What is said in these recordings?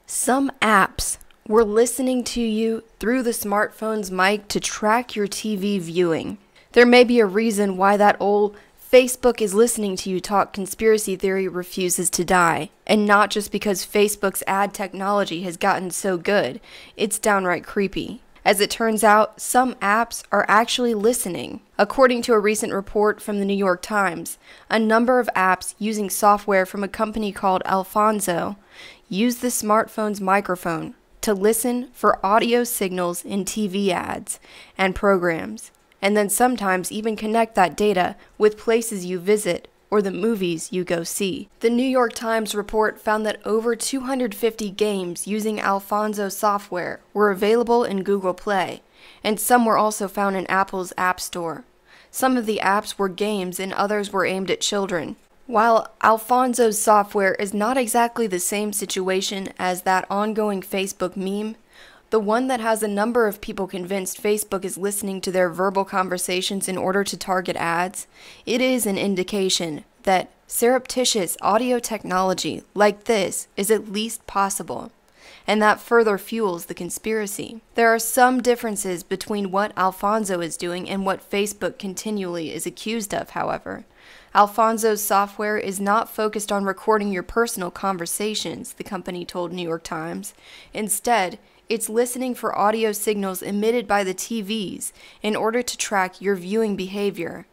Some apps were listening to you through the smartphone's mic to track your TV viewing. There may be a reason why that old Facebook is listening to you talk conspiracy theory refuses to die. And not just because Facebook's ad technology has gotten so good, it's downright creepy. As it turns out, some apps are actually listening. According to a recent report from the New York Times, a number of apps using software from a company called Alphonso use the smartphone's microphone to listen for audio signals in TV ads and programs, and then sometimes even connect that data with places you visit or the movies you go see. The New York Times report found that over 250 games using Alphonso software were available in Google Play, and some were also found in Apple's App Store. Some of the apps were games and others were aimed at children. While Alphonso's software is not exactly the same situation as that ongoing Facebook meme, the one that has a number of people convinced Facebook is listening to their verbal conversations in order to target ads, it is an indication that surreptitious audio technology like this is at least possible, and that further fuels the conspiracy. There are some differences between what Alphonso is doing and what Facebook continually is accused of, however. Alphonso's software is not focused on recording your personal conversations, the company told New York Times. Instead, it's listening for audio signals emitted by the TVs in order to track your viewing behavior.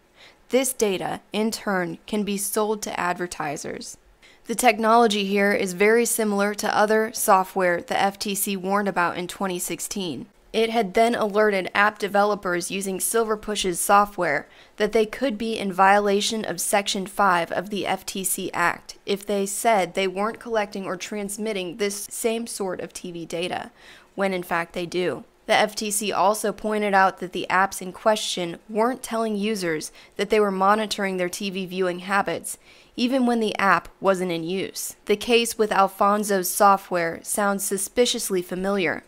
This data, in turn, can be sold to advertisers. The technology here is very similar to other software the FTC warned about in 2016. It had then alerted app developers using Silverpush's software that they could be in violation of Section 5 of the FTC Act if they said they weren't collecting or transmitting this same sort of TV data, when in fact they do. The FTC also pointed out that the apps in question weren't telling users that they were monitoring their TV viewing habits, even when the app wasn't in use. The case with Alphonso's software sounds suspiciously familiar.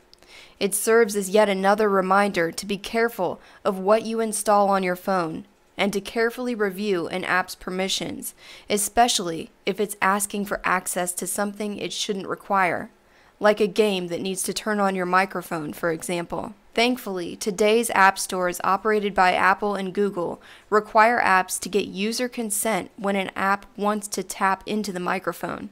It serves as yet another reminder to be careful of what you install on your phone and to carefully review an app's permissions, especially if it's asking for access to something it shouldn't require, like a game that needs to turn on your microphone, for example. Thankfully, today's app stores operated by Apple and Google require apps to get user consent when an app wants to tap into the microphone.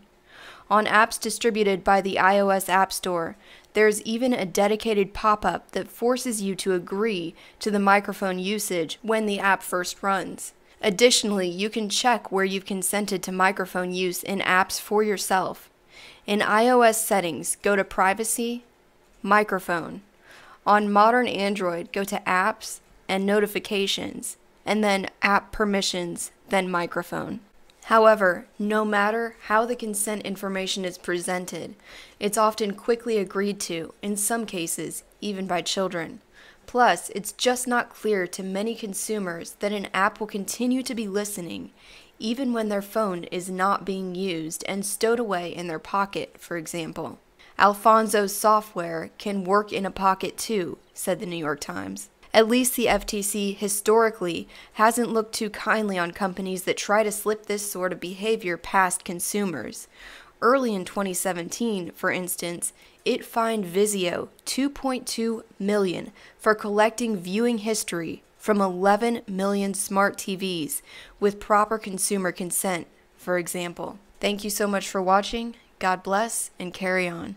On apps distributed by the iOS App Store, there's even a dedicated pop-up that forces you to agree to the microphone usage when the app first runs. Additionally, you can check where you've consented to microphone use in apps for yourself. In iOS settings, go to Privacy, Microphone. On modern Android, go to Apps and Notifications, and then App Permissions, then Microphone. However, no matter how the consent information is presented, it's often quickly agreed to, in some cases, even by children. Plus, it's just not clear to many consumers that an app will continue to be listening, even when their phone is not being used and stowed away in their pocket, for example. Alphonso's software can work in a pocket too, said the New York Times. At least the FTC historically hasn't looked too kindly on companies that try to slip this sort of behavior past consumers. Early in 2017, for instance, it fined Vizio $2.2 million for collecting viewing history from 11 million smart TVs with proper consumer consent, for example. Thank you so much for watching. God bless and carry on.